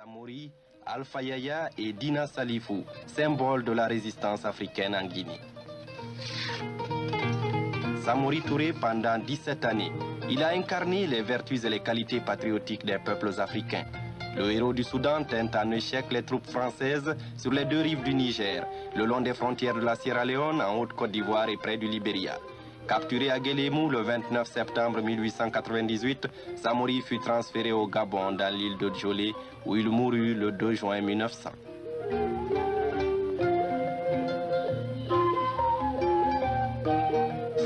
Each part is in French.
Samori, Alpha Yaya et Dina Salifou, symbole de la résistance africaine en Guinée. Samori Touré, pendant 17 années, il a incarné les vertus et les qualités patriotiques des peuples africains. Le héros du Soudan tente en échec les troupes françaises sur les deux rives du Niger, le long des frontières de la Sierra Leone, en Haute-Côte d'Ivoire et près du Libéria. Capturé à Guélémou le 29 septembre 1898, Samori fut transféré au Gabon dans l'île de Djolé où il mourut le 2 juin 1900.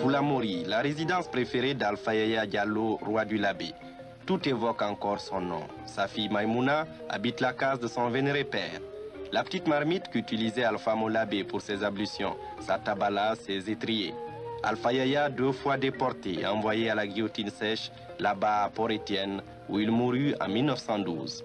Foulamori, la résidence préférée d'Alpha Yaya Diallo, roi du Labé. Tout évoque encore son nom. Sa fille Maïmouna habite la case de son vénéré père. La petite marmite qu'utilisait Alpha Molabé pour ses ablutions, sa tabala, ses étriers. Alpha Yaya, 2 fois déporté, envoyé à la guillotine sèche, là-bas à Port-Étienne, où il mourut en 1912.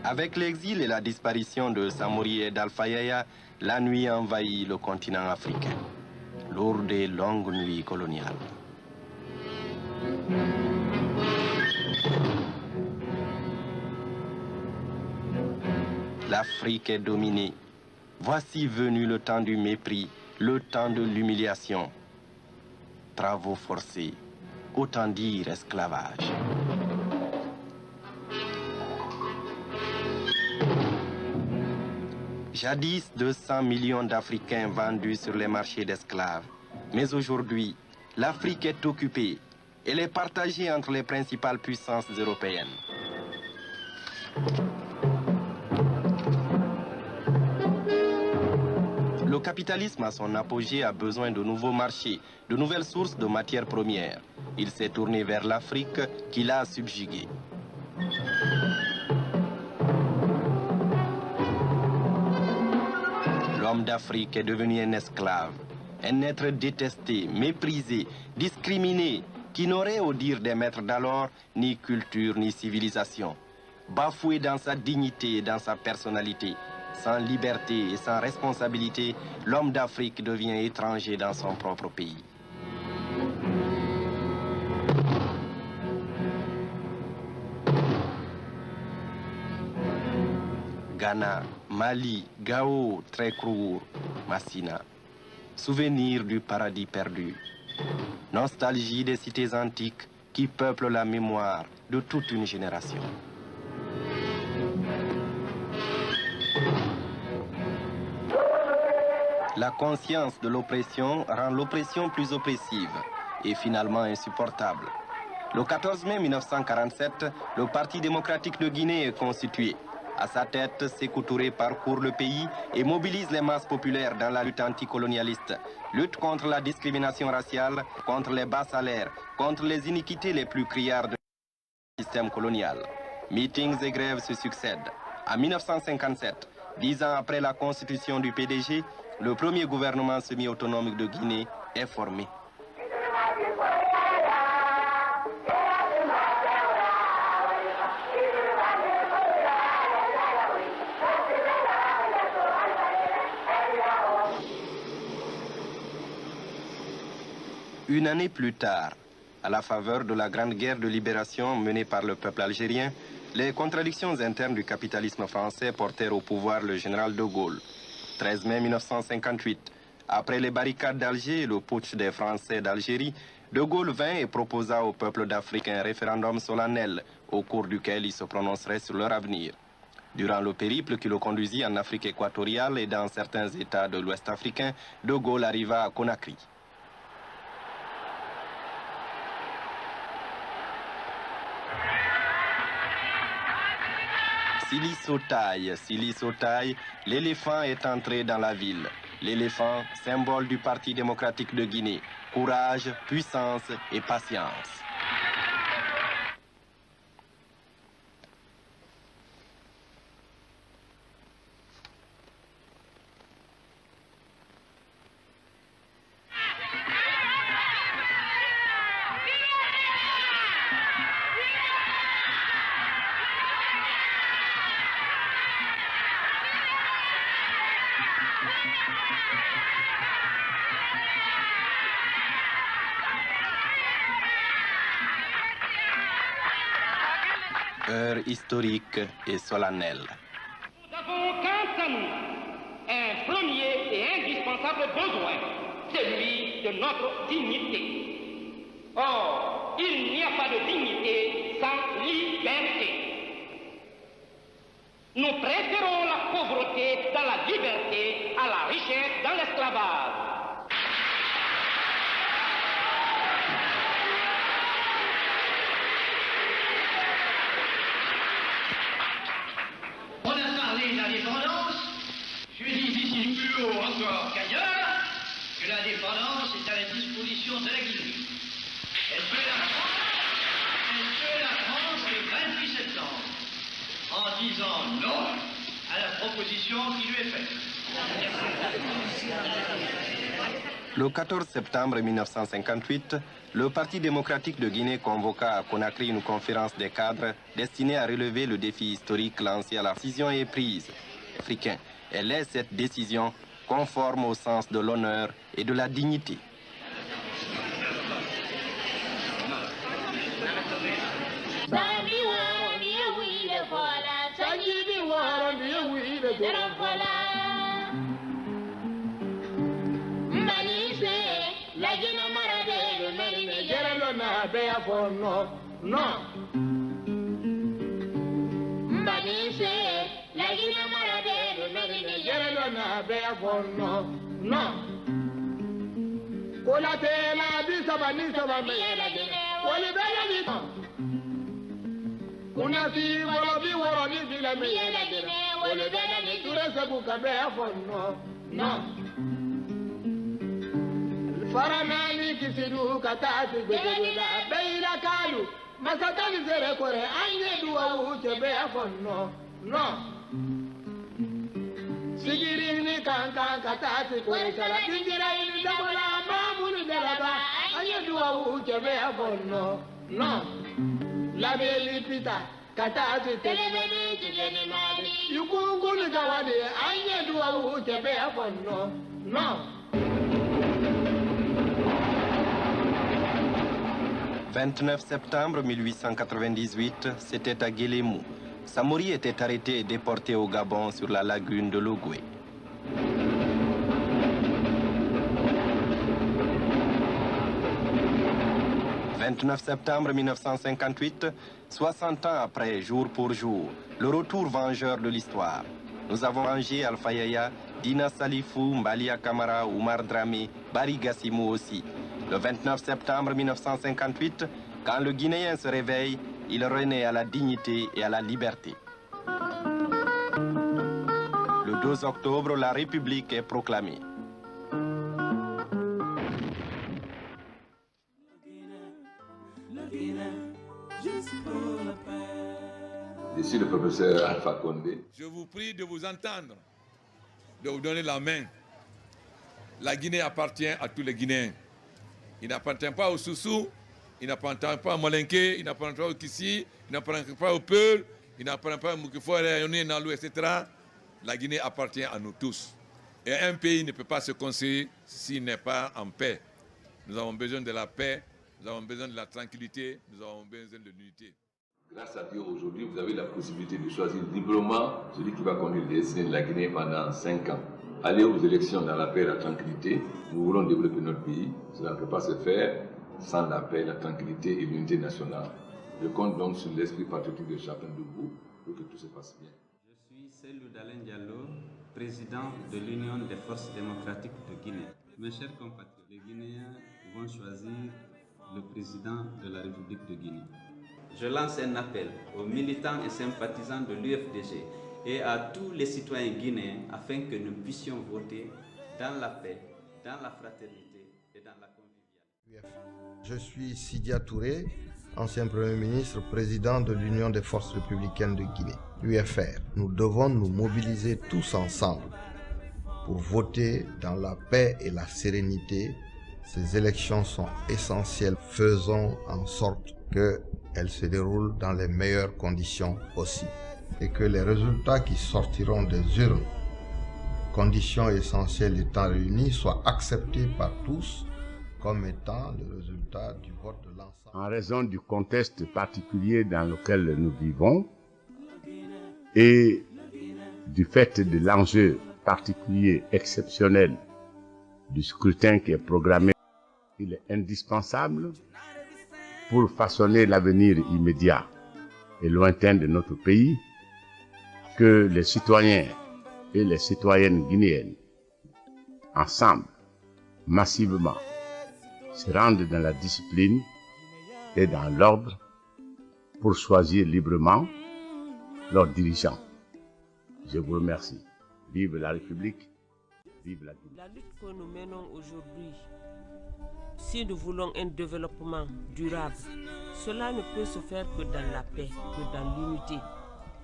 Avec l'exil et la disparition de Samori et d'Alpha Yaya, la nuit envahit le continent africain. Lourde et longue nuit coloniale. L'Afrique est dominée. Voici venu le temps du mépris, le temps de l'humiliation. Travaux forcés, autant dire esclavage. Jadis, 200 millions d'Africains vendus sur les marchés d'esclaves. Mais aujourd'hui, l'Afrique est occupée. Elle est partagée entre les principales puissances européennes. Le capitalisme à son apogée a besoin de nouveaux marchés, de nouvelles sources de matières premières. Il s'est tourné vers l'Afrique qui l'a subjugué. L'homme d'Afrique est devenu un esclave, un être détesté, méprisé, discriminé, qui n'aurait, au dire des maîtres d'alors, ni culture ni civilisation. Bafoué dans sa dignité et dans sa personnalité, sans liberté et sans responsabilité, l'homme d'Afrique devient étranger dans son propre pays. Ghana, Mali, Gao, Trécrour, Massina. Souvenir du paradis perdu. Nostalgie des cités antiques qui peuplent la mémoire de toute une génération. La conscience de l'oppression rend l'oppression plus oppressive et finalement insupportable. Le 14 mai 1947, le Parti démocratique de Guinée est constitué. À sa tête, Sékou Touré parcourt le pays et mobilise les masses populaires dans la lutte anticolonialiste. Lutte contre la discrimination raciale, contre les bas salaires, contre les iniquités les plus criardes du système colonial. Meetings et grèves se succèdent. En 1957, 10 ans après la constitution du PDG, le premier gouvernement semi-autonome de Guinée est formé. Une année plus tard, à la faveur de la grande guerre de libération menée par le peuple algérien, les contradictions internes du capitalisme français portèrent au pouvoir le général de Gaulle. 13 mai 1958, après les barricades d'Alger et le putsch des Français d'Algérie, de Gaulle vint et proposa au peuple d'Afrique un référendum solennel au cours duquel ils se prononceraient sur leur avenir. Durant le périple qui le conduisit en Afrique équatoriale et dans certains États de l'Ouest africain, de Gaulle arriva à Conakry. Sili Sotaï, l'éléphant est entré dans la ville. L'éléphant, symbole du Parti démocratique de Guinée. Courage, puissance et patience. Heure historique et solennelle. Nous avons quant à nous un premier et indispensable besoin, celui de notre dignité. Or, il n'y a pas de dignité sans liberté. Nous préférons la pauvreté dans la liberté à la richesse dans l'esclavage. On a parlé de la dépendance. Je dis ici plus haut encore qu'ailleurs que la dépendance est à la disposition de la Guinée. Elle peut la prendre le 28 septembre en disant non à la proposition qui lui est faite. Le 14 septembre 1958, le Parti démocratique de Guinée convoqua à Conakry une conférence des cadres destinée à relever le défi historique lancé à la décision est prise. Africain, elle est cette décision conforme au sens de l'honneur et de la dignité. Faramani kisidu katati bedela beila kalu masatani zere kore anye duwa uche be afonno no sigirini kanka katati kore sala tingira ini dabala mamuni dalaba anye duwa uche be afonno no la beli pita katati telemeni tijeni mali yukunguni kawade anye duwa uche be afonno no. 29 septembre 1898, c'était à Guélémou. Samori était arrêté et déporté au Gabon sur la lagune de Logoué. « 29 septembre 1958, 60 ans après, jour pour jour, le retour vengeur de l'histoire. Nous avons rangé Alpha Yaya, Dina Salifou, Mbalia Kamara, Oumar Dramé, Bari Gassimou aussi. Le 29 septembre 1958, quand le Guinéen se réveille, il renaît à la dignité et à la liberté. Le 2 octobre, la République est proclamée. Ici le professeur Alpha Condé. Je vous prie de vous entendre, de vous donner la main. La Guinée appartient à tous les Guinéens. Il n'appartient pas aux Soussous, il n'appartient pas aux Molenké, il n'appartient pas aux Kissi, il n'appartient pas aux Peul, il n'appartient pas à Moukifo, Nalou, etc. La Guinée appartient à nous tous. Et un pays ne peut pas se construire s'il n'est pas en paix. Nous avons besoin de la paix, nous avons besoin de la tranquillité, nous avons besoin de l'unité. Grâce à Dieu, aujourd'hui, vous avez la possibilité de choisir librement celui qui va conduire les destinées de la Guinée pendant 5 ans. Aller aux élections dans la paix et la tranquillité. Nous voulons développer notre pays. Cela ne peut pas se faire sans la paix, la tranquillité et l'unité nationale. Je compte donc sur l'esprit patriotique de chacun de vous pour que tout se passe bien. Je suis Selou Dalen Diallo, président de l'Union des forces démocratiques de Guinée. Mes chers compatriotes, les Guinéens vont choisir le président de la République de Guinée. Je lance un appel aux militants et sympathisants de l'UFDG et à tous les citoyens guinéens afin que nous puissions voter dans la paix, dans la fraternité et dans la convivialité. Je suis Sidia Touré, ancien Premier ministre, président de l'Union des forces républicaines de Guinée, UFR. Nous devons nous mobiliser tous ensemble pour voter dans la paix et la sérénité. Ces élections sont essentielles. Faisons en sorte qu'elles se déroulent dans les meilleures conditions possibles et que les résultats qui sortiront des urnes, conditions essentielles étant réunies, soient acceptés par tous comme étant le résultat du vote de l'ensemble. En raison du contexte particulier dans lequel nous vivons et du fait de l'enjeu particulier exceptionnel du scrutin qui est programmé, il est indispensable pour façonner l'avenir immédiat et lointain de notre pays que les citoyens et les citoyennes guinéennes, ensemble, massivement, se rendent dans la discipline et dans l'ordre pour choisir librement leurs dirigeants. Je vous remercie. Vive la République, vive la Guinée. La lutte que nous menons aujourd'hui, si nous voulons un développement durable, cela ne peut se faire que dans la paix, que dans l'unité.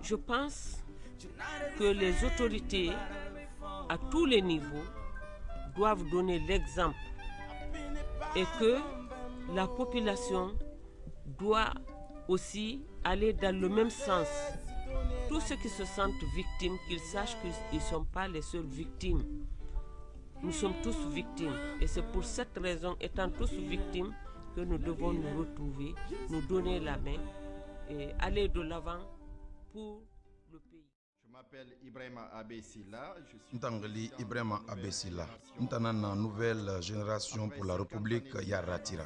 Je pense que les autorités, à tous les niveaux, doivent donner l'exemple et que la population doit aussi aller dans le même sens. Tous ceux qui se sentent victimes, qu'ils sachent qu'ils ne sont pas les seules victimes. Nous sommes tous victimes et c'est pour cette raison, étant tous victimes, que nous devons nous retrouver, nous donner la main et aller de l'avant pour le pays. Je m'appelle Ibrahima Abessila. Ntangali Ibrahima Abessila. Ntanana nouvelle génération pour la République Yaratira.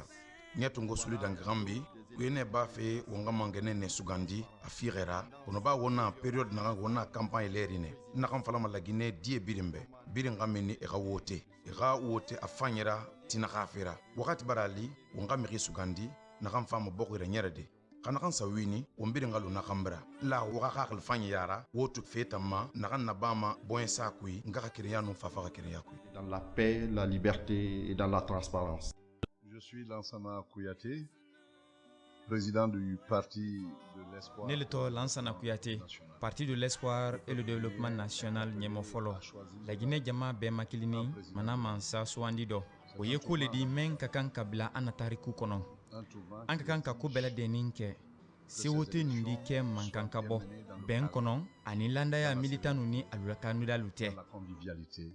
Nyatungo suli dangambi. Kuyene bafe wonga mangene ne sugandi afirera ono ba wona période na wona campagne lerine na kam fala la Guinée die birimbe biringa meni e wote afanyera tina khafira wakati barali wonga mi sugandi na kam fama bokure nyerede kana kan sawini wombiringa lu na kambra la waka khal fanyara wotu fetama na kan nabama boyen sakui ngaka kiriyanu fafa kiriyakui dans la paix, la liberté et dans la transparence. Je suis Lansana Kouyaté, président du Parti de l'Espoir. Nelito Lansana Kouyaté, Parti de l'Espoir et le Développement National Nyemofolo. La Guinée Jama Bemakilini, Manamansa Swandido. Oye koule di men kakan kabila anatariku kono. Ankakan kako bela deninke. Si wote nindi ke mankanka bo. Ben kono, anilanda ya militanu ni alulakanuda lute. Dans la convivialité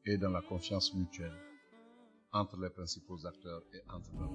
et dans la confiance mutuelle entre les principaux acteurs et entre nous.